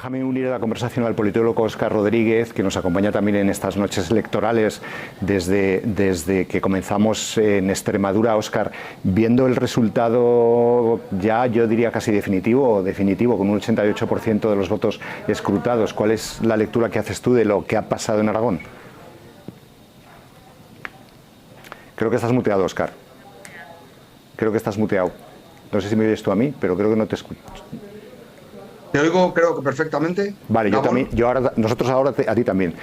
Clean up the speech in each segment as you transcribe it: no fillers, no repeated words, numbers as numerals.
Déjame unir a la conversación al politólogo Óscar Rodríguez, que nos acompaña también en estas noches electorales desde que comenzamos en Extremadura. Óscar, viendo el resultado ya, yo diría casi definitivo, con un 88% de los votos escrutados, ¿cuál es la lectura que haces tú de lo que ha pasado en Aragón? Creo que estás muteado, Óscar. Creo que estás muteado. No sé si me oyes tú a mí, pero creo que no te escucho. Te oigo, creo que perfectamente. Vale, yo también. Nosotros ahora a ti también.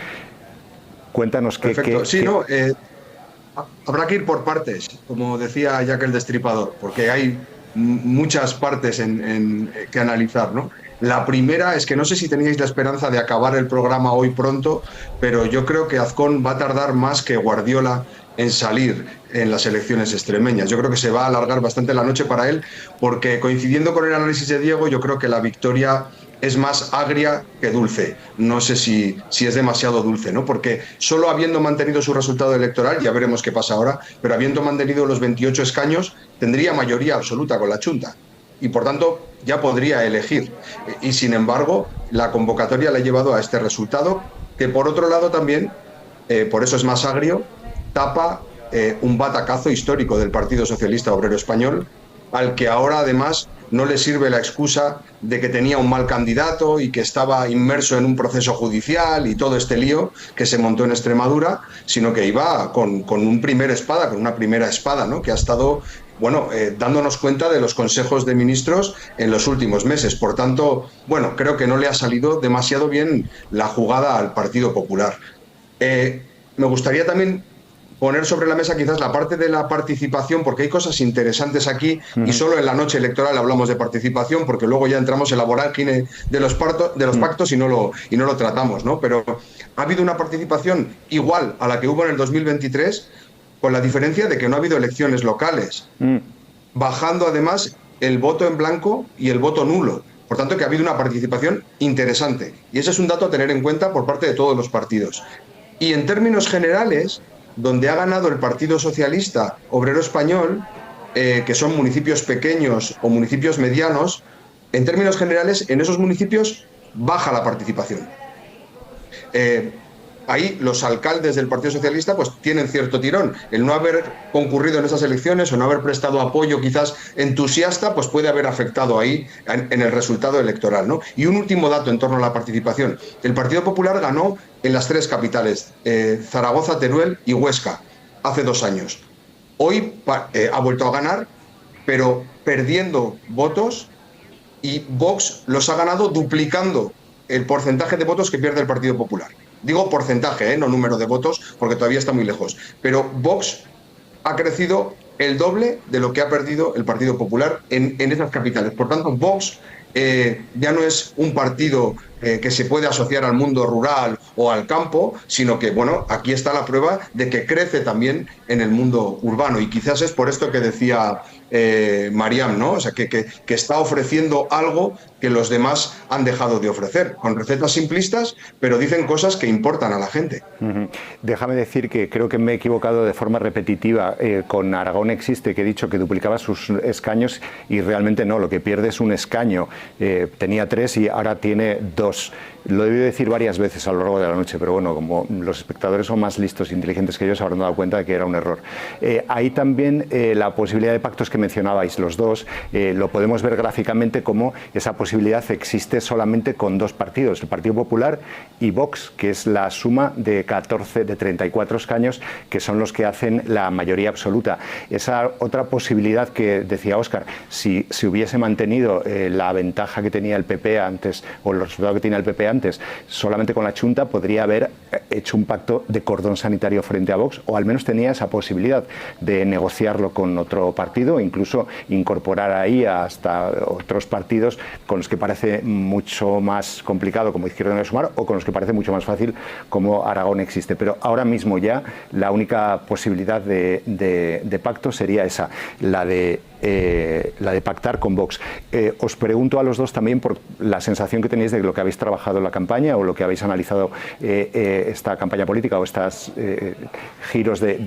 Cuéntanos qué. Perfecto. Sí, no. Habrá que ir por partes, como decía Jack el Destripador, porque hay muchas partes que analizar, ¿no? La primera es que no sé si teníais la esperanza de acabar el programa hoy pronto, pero yo creo que Azcón va a tardar más que Guardiola en salir en las elecciones extremeñas. Yo creo que se va a alargar bastante la noche para él, porque coincidiendo con el análisis de Diego, yo creo que la victoria es más agria que dulce. No sé si es demasiado dulce, ¿no? Porque solo habiendo mantenido su resultado electoral, ya veremos qué pasa ahora, pero habiendo mantenido los 28 escaños, tendría mayoría absoluta con la Chunta. Y por tanto ya podría elegir. Y sin embargo, la convocatoria le ha llevado a este resultado, que por otro lado también, por eso es más agrio, tapa un batacazo histórico del Partido Socialista Obrero Español, al que ahora además no le sirve la excusa de que tenía un mal candidato y que estaba inmerso en un proceso judicial y todo este lío que se montó en Extremadura, sino que iba con una primera espada, ¿no? Que ha estado, bueno, dándonos cuenta de los consejos de ministros en los últimos meses. Por tanto, bueno, creo que no le ha salido demasiado bien la jugada al Partido Popular. Me gustaría también poner sobre la mesa quizás la parte de la participación, porque hay cosas interesantes aquí, y solo en la noche electoral hablamos de participación, porque luego ya entramos en la vorágine de los pactos y no lo tratamos, ¿no? Pero ha habido una participación igual a la que hubo en el 2023, con la diferencia de que no ha habido elecciones locales, bajando además el voto en blanco y el voto nulo. Por tanto, que ha habido una participación interesante. Y ese es un dato a tener en cuenta por parte de todos los partidos. Y en términos generales, donde ha ganado el Partido Socialista Obrero Español, que son municipios pequeños o municipios medianos, en términos generales, en esos municipios baja la participación. Ahí los alcaldes del Partido Socialista pues tienen cierto tirón. El no haber concurrido en esas elecciones o no haber prestado apoyo quizás entusiasta, pues puede haber afectado ahí en el resultado electoral, ¿no? Y un último dato en torno a la participación. El Partido Popular ganó en las tres capitales, Zaragoza, Teruel y Huesca, hace 2 años. Hoy ha vuelto a ganar, pero perdiendo votos, y Vox los ha ganado duplicando el porcentaje de votos que pierde el Partido Popular. Digo porcentaje, no número de votos, porque todavía está muy lejos. Pero Vox ha crecido el doble de lo que ha perdido el Partido Popular en esas capitales. Por tanto, Vox ya no es un partido que se puede asociar al mundo rural o al campo, sino que, bueno, aquí está la prueba de que crece también en el mundo urbano. Y quizás es por esto que decía Mariam, ¿no? O sea, que está ofreciendo algo que los demás han dejado de ofrecer, con recetas simplistas, pero dicen cosas que importan a la gente. Déjame decir que creo que me he equivocado de forma repetitiva. Con Aragón Existe, que he dicho que duplicaba sus escaños, y realmente no, lo que pierde es un escaño. Tenía 3 y ahora tiene 2. Lo he debido decir varias veces a lo largo de la noche, pero bueno, como los espectadores son más listos e inteligentes que ellos, se habrán dado cuenta de que era un error. Ahí también la posibilidad de pactos que mencionabais los dos, lo podemos ver gráficamente como esa posibilidad existe solamente con 2 partidos, el Partido Popular y Vox, que es la suma de 34 escaños, que son los que hacen la mayoría absoluta. Esa otra posibilidad que decía Óscar, si hubiese mantenido la ventaja que tenía el PP antes, o los resultados que tenía el PP antes, solamente con la Chunta, podría haber hecho un pacto de cordón sanitario frente a Vox, o al menos tenía esa posibilidad de negociarlo con otro partido, incluso incorporar ahí hasta otros partidos con los que parece mucho más complicado, como Izquierda Unida y Sumar, o con los que parece mucho más fácil, como Aragón Existe. Pero ahora mismo ya la única posibilidad de pacto sería esa, la de pactar con Vox. Os pregunto a los dos también por la sensación que tenéis de lo que habéis trabajado en la campaña, o lo que habéis analizado esta campaña política, o estos giros de...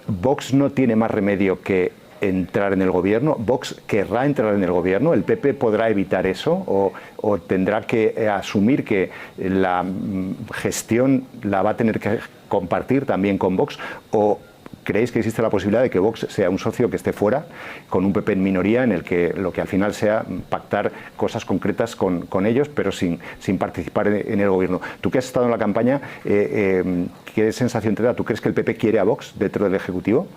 Vox no tiene más remedio que entrar en el gobierno? ¿Vox querrá entrar en el gobierno? ¿El PP podrá evitar eso? ¿O tendrá que asumir que la gestión la va a tener que compartir también con Vox? ¿O creéis que existe la posibilidad de que Vox sea un socio que esté fuera, con un PP en minoría, en el que lo que al final sea pactar cosas concretas con ellos, pero sin participar en el gobierno? Tú que has estado en la campaña, ¿qué sensación te da? ¿Tú crees que el PP quiere a Vox dentro del Ejecutivo?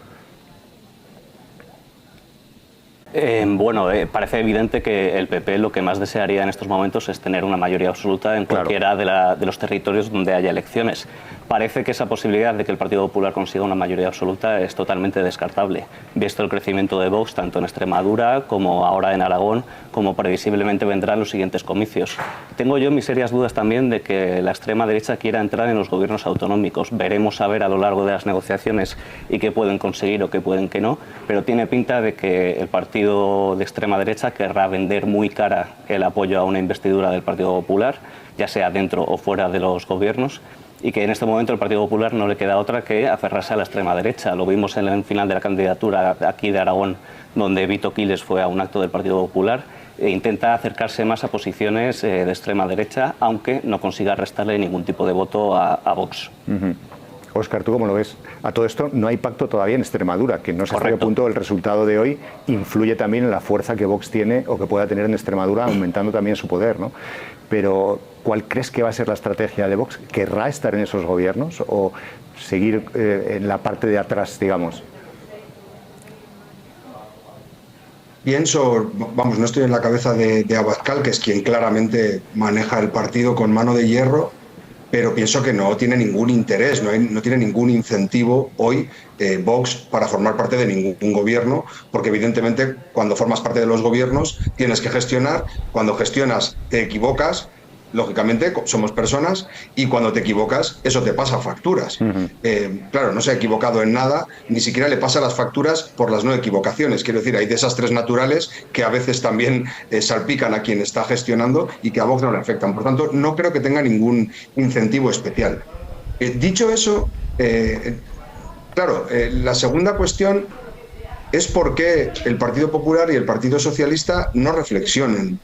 Bueno, parece evidente que el PP lo que más desearía en estos momentos es tener una mayoría absoluta en cualquiera de los territorios donde haya elecciones. Parece que esa posibilidad de que el Partido Popular consiga una mayoría absoluta es totalmente descartable, visto el crecimiento de Vox tanto en Extremadura como ahora en Aragón, como previsiblemente vendrá en los siguientes comicios. Tengo yo mis serias dudas también de que la extrema derecha quiera entrar en los gobiernos autonómicos. Veremos a ver a lo largo de las negociaciones y qué pueden conseguir o qué pueden que no, pero tiene pinta de que el partido de extrema derecha querrá vender muy cara el apoyo a una investidura del Partido Popular, ya sea dentro o fuera de los gobiernos, y que en este momento al Partido Popular no le queda otra que aferrarse a la extrema derecha. Lo vimos en el final de la candidatura aquí de Aragón, donde Vito Quiles fue a un acto del Partido Popular e intenta acercarse más a posiciones de extrema derecha, aunque no consiga restarle ningún tipo de voto a Vox. Óscar, ¿tú cómo lo ves? A todo esto no hay pacto todavía en Extremadura, que no sé hasta qué punto el resultado de hoy influye también en la fuerza que Vox tiene o que pueda tener en Extremadura, aumentando también su poder, ¿no? Pero, ¿cuál crees que va a ser la estrategia de Vox? ¿Querrá estar en esos gobiernos o seguir en la parte de atrás, digamos? Pienso, vamos, no estoy en la cabeza de Abascal, que es quien claramente maneja el partido con mano de hierro, pero pienso que no tiene ningún interés, no tiene ningún incentivo hoy Vox para formar parte de ningún gobierno, porque evidentemente cuando formas parte de los gobiernos tienes que gestionar, cuando gestionas te equivocas, lógicamente somos personas, y cuando te equivocas eso te pasa facturas. Claro, no se ha equivocado en nada, ni siquiera le pasa las facturas por las no equivocaciones. Quiero decir, hay desastres naturales que a veces también salpican a quien está gestionando y que a Vox no le afectan. Por tanto, no creo que tenga ningún incentivo especial. Dicho eso, claro, la segunda cuestión es por qué el Partido Popular y el Partido Socialista no reflexionan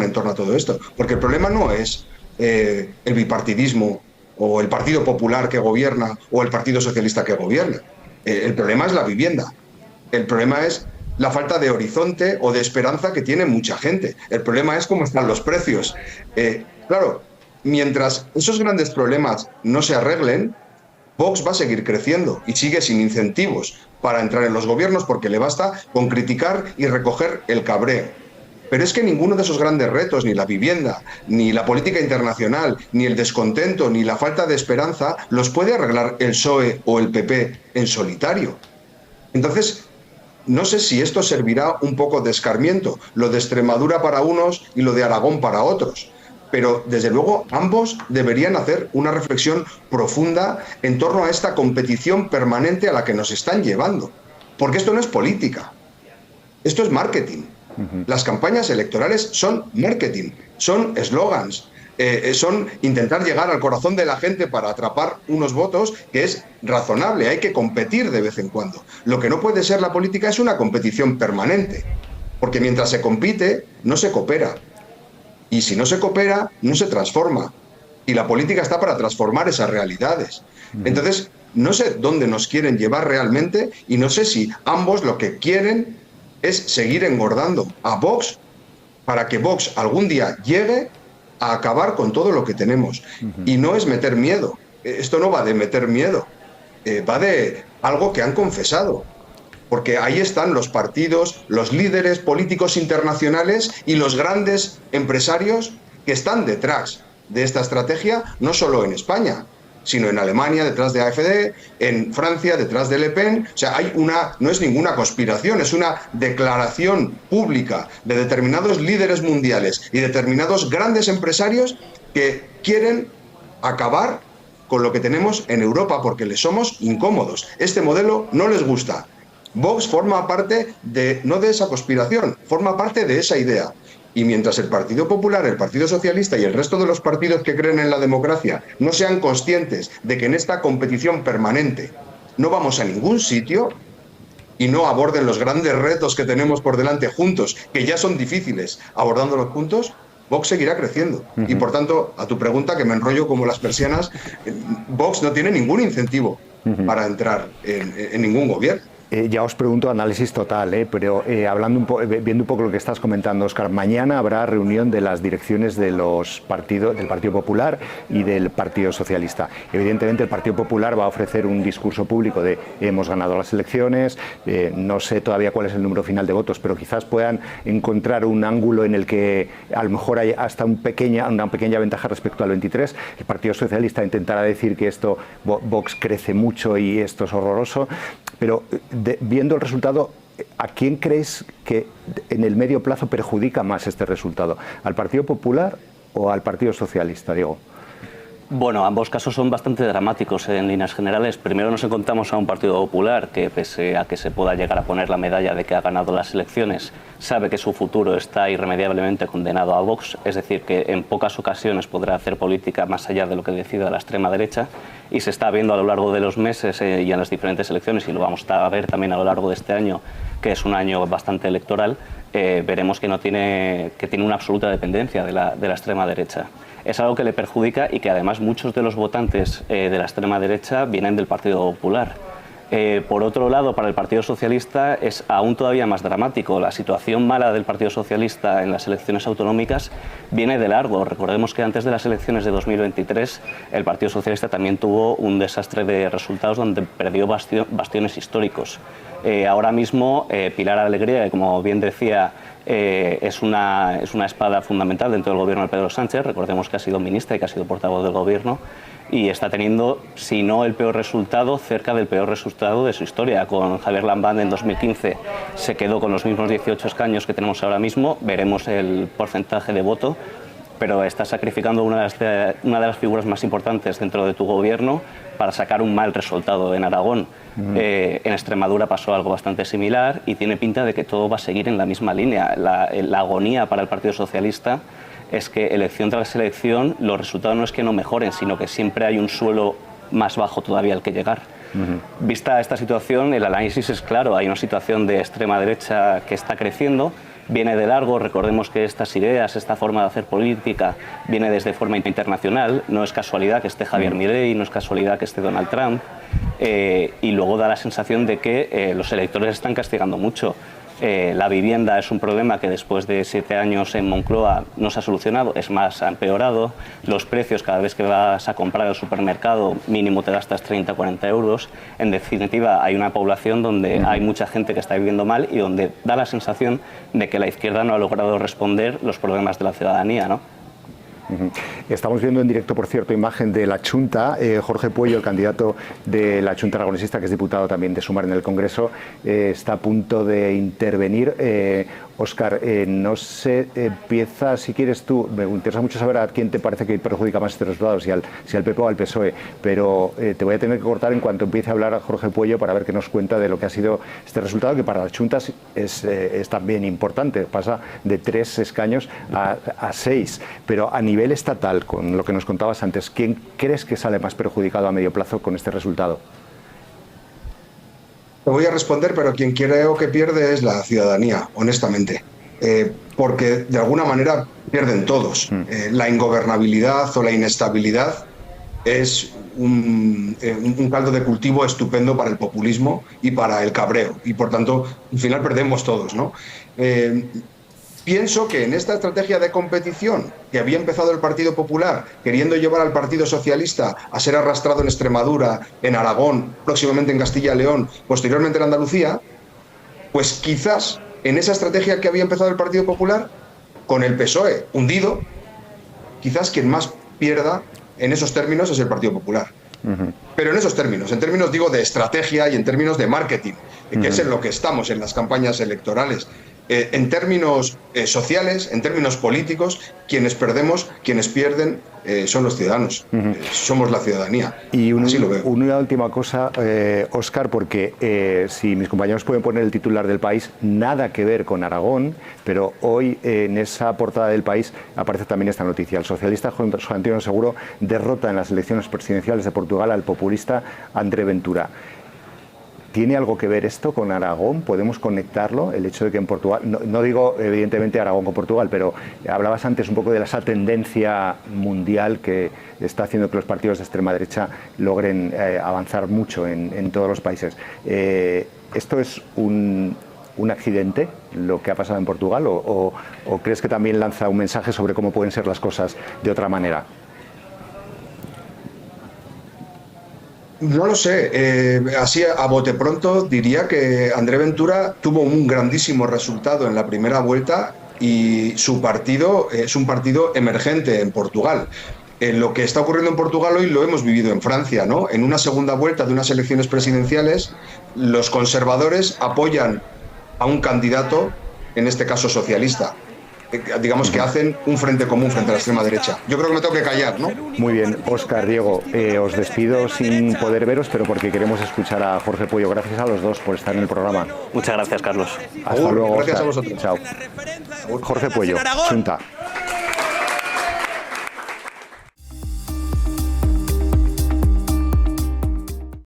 en torno a todo esto. Porque el problema no es el bipartidismo o el Partido Popular que gobierna o el Partido Socialista que gobierna. El problema es la vivienda. El problema es la falta de horizonte o de esperanza que tiene mucha gente. El problema es cómo están los precios. Claro, mientras esos grandes problemas no se arreglen, Vox va a seguir creciendo y sigue sin incentivos para entrar en los gobiernos, porque le basta con criticar y recoger el cabreo. Pero es que ninguno de esos grandes retos, ni la vivienda, ni la política internacional, ni el descontento, ni la falta de esperanza, los puede arreglar el PSOE o el PP en solitario. Entonces, no sé si esto servirá un poco de escarmiento, lo de Extremadura para unos y lo de Aragón para otros. Pero, desde luego, ambos deberían hacer una reflexión profunda en torno a esta competición permanente a la que nos están llevando. Porque esto no es política, esto es marketing. Las campañas electorales son marketing, son eslogans, son intentar llegar al corazón de la gente para atrapar unos votos, que es razonable, hay que competir de vez en cuando. Lo que no puede ser la política es una competición permanente, porque mientras se compite, no se coopera. Y si no se coopera, no se transforma. Y la política está para transformar esas realidades. Entonces, no sé dónde nos quieren llevar realmente y no sé si ambos lo que quieren es seguir engordando a Vox para que Vox algún día llegue a acabar con todo lo que tenemos. Y no es meter miedo. Esto no va de meter miedo. Va de algo que han confesado. Porque ahí están los partidos, los líderes políticos internacionales y los grandes empresarios que están detrás de esta estrategia, no solo en España, sino en Alemania detrás de AfD, en Francia detrás de Le Pen. O sea, no es ninguna conspiración, es una declaración pública de determinados líderes mundiales y determinados grandes empresarios que quieren acabar con lo que tenemos en Europa porque les somos incómodos. Este modelo no les gusta. Vox forma parte no de esa conspiración, forma parte de esa idea. Y mientras el Partido Popular, el Partido Socialista y el resto de los partidos que creen en la democracia no sean conscientes de que en esta competición permanente no vamos a ningún sitio, y no aborden los grandes retos que tenemos por delante juntos, que ya son difíciles, abordándolos juntos, Vox seguirá creciendo. Y por tanto, a tu pregunta, que me enrollo como las persianas, Vox no tiene ningún incentivo para entrar en ningún gobierno. Ya os pregunto análisis total, pero viendo un poco lo que estás comentando, Óscar, mañana habrá reunión de las direcciones de los del Partido Popular y del Partido Socialista. Evidentemente el Partido Popular va a ofrecer un discurso público de hemos ganado las elecciones, no sé todavía cuál es el número final de votos, pero quizás puedan encontrar un ángulo en el que a lo mejor hay hasta una pequeña ventaja respecto al 23. El Partido Socialista intentará decir que Vox crece mucho y esto es horroroso, pero viendo el resultado, ¿a quién creéis que en el medio plazo perjudica más este resultado? ¿Al Partido Popular o al Partido Socialista, Diego? Bueno, ambos casos son bastante dramáticos en líneas generales. Primero nos encontramos a un Partido Popular que, pese a que se pueda llegar a poner la medalla de que ha ganado las elecciones, sabe que su futuro está irremediablemente condenado a Vox, es decir, que en pocas ocasiones podrá hacer política más allá de lo que decida la extrema derecha, y se está viendo a lo largo de los meses y en las diferentes elecciones, y lo vamos a ver también a lo largo de este año, que es un año bastante electoral, veremos que tiene una absoluta dependencia de la extrema derecha. Es algo que le perjudica y que además muchos de los votantes de la extrema derecha vienen del Partido Popular. Por otro lado, para el Partido Socialista es aún todavía más dramático. La situación mala del Partido Socialista en las elecciones autonómicas viene de largo. Recordemos que antes de las elecciones de 2023 el Partido Socialista también tuvo un desastre de resultados donde perdió bastiones históricos. Ahora mismo Pilar Alegría, que como bien decía, es una espada fundamental dentro del gobierno de Pedro Sánchez. Recordemos que ha sido ministra y que ha sido portavoz del gobierno, y está teniendo, si no el peor resultado, cerca del peor resultado de su historia. Con Javier Lambán en 2015 se quedó con los mismos 18 escaños que tenemos ahora mismo. Veremos el porcentaje de voto, pero está sacrificando una de las figuras más importantes dentro de tu gobierno para sacar un mal resultado en Aragón. En Extremadura pasó algo bastante similar y tiene pinta de que todo va a seguir en la misma línea. La agonía para el Partido Socialista es que elección tras elección los resultados no es que no mejoren, sino que siempre hay un suelo más bajo todavía al que llegar. Vista esta situación, el análisis es claro. Hay una situación de extrema derecha que está creciendo, viene de largo. Recordemos que estas ideas, esta forma de hacer política viene desde forma internacional. No es casualidad que esté Javier Milei, no es casualidad que esté Donald Trump, y luego da la sensación de que los electores están castigando mucho. La vivienda es un problema que después de 7 años en Moncloa no se ha solucionado, es más, ha empeorado. Los precios, cada vez que vas a comprar al supermercado, mínimo te gastas 30 o 40 euros. En definitiva, hay una población donde hay mucha gente que está viviendo mal y donde da la sensación de que la izquierda no ha logrado responder los problemas de la ciudadanía, ¿no? Estamos viendo en directo, por cierto, imagen de la Chunta. Jorge Pueyo, el candidato de la Chunta aragonesista, que es diputado también de Sumar en el Congreso, está a punto de intervenir. Óscar, no sé, empieza, si quieres tú, me interesa mucho saber a quién te parece que perjudica más este resultado, si al PP o al PSOE, pero te voy a tener que cortar en cuanto empiece a hablar a Jorge Pueyo para ver qué nos cuenta de lo que ha sido este resultado, que para las Chuntas es también importante, pasa de 3 escaños a 6, pero a nivel estatal, con lo que nos contabas antes, ¿quién crees que sale más perjudicado a medio plazo con este resultado? Te voy a responder, pero quien creo que pierde es la ciudadanía, honestamente. Porque de alguna manera pierden todos. La ingobernabilidad o la inestabilidad es un caldo de cultivo estupendo para el populismo y para el cabreo. Y por tanto, al final perdemos todos, ¿no? Pienso que en esta estrategia de competición que había empezado el Partido Popular, queriendo llevar al Partido Socialista a ser arrastrado en Extremadura, en Aragón, próximamente en Castilla y León, posteriormente en Andalucía, pues quizás en esa estrategia que había empezado el Partido Popular, con el PSOE hundido, quizás quien más pierda en esos términos es el Partido Popular. Pero en esos términos, en términos digo de estrategia y en términos de marketing, que es en lo que estamos en las campañas electorales. En términos sociales, en términos políticos, quienes perdemos, quienes pierden son los ciudadanos, somos la ciudadanía. Y así lo veo. Una última cosa, Óscar, porque si mis compañeros pueden poner el titular del País, nada que ver con Aragón, pero hoy en esa portada del País aparece también esta noticia. El socialista José Antonio Seguro derrota en las elecciones presidenciales de Portugal al populista André Ventura. ¿Tiene algo que ver esto con Aragón? ¿Podemos conectarlo? El hecho de que en Portugal, no digo evidentemente Aragón con Portugal, pero hablabas antes un poco de esa tendencia mundial que está haciendo que los partidos de extrema derecha logren avanzar mucho en todos los países. ¿Esto es un accidente, lo que ha pasado en Portugal, o crees que también lanza un mensaje sobre cómo pueden ser las cosas de otra manera? No lo sé, así a bote pronto diría que André Ventura tuvo un grandísimo resultado en la primera vuelta y su partido es un partido emergente en Portugal. Lo que está ocurriendo en Portugal hoy lo hemos vivido en Francia, ¿no? En una segunda vuelta de unas elecciones presidenciales, los conservadores apoyan a un candidato, en este caso socialista. Digamos que hacen un frente común frente a la extrema derecha. Yo creo que me tengo que callar, ¿no? Muy bien, Óscar, Diego, os despido sin poder veros, pero porque queremos escuchar a Jorge Pueyo. Gracias a los dos por estar en el programa. Muchas gracias, Carlos. Hasta luego, gracias Óscar. a vosotros. Chao. Jorge Pueyo, Xunta.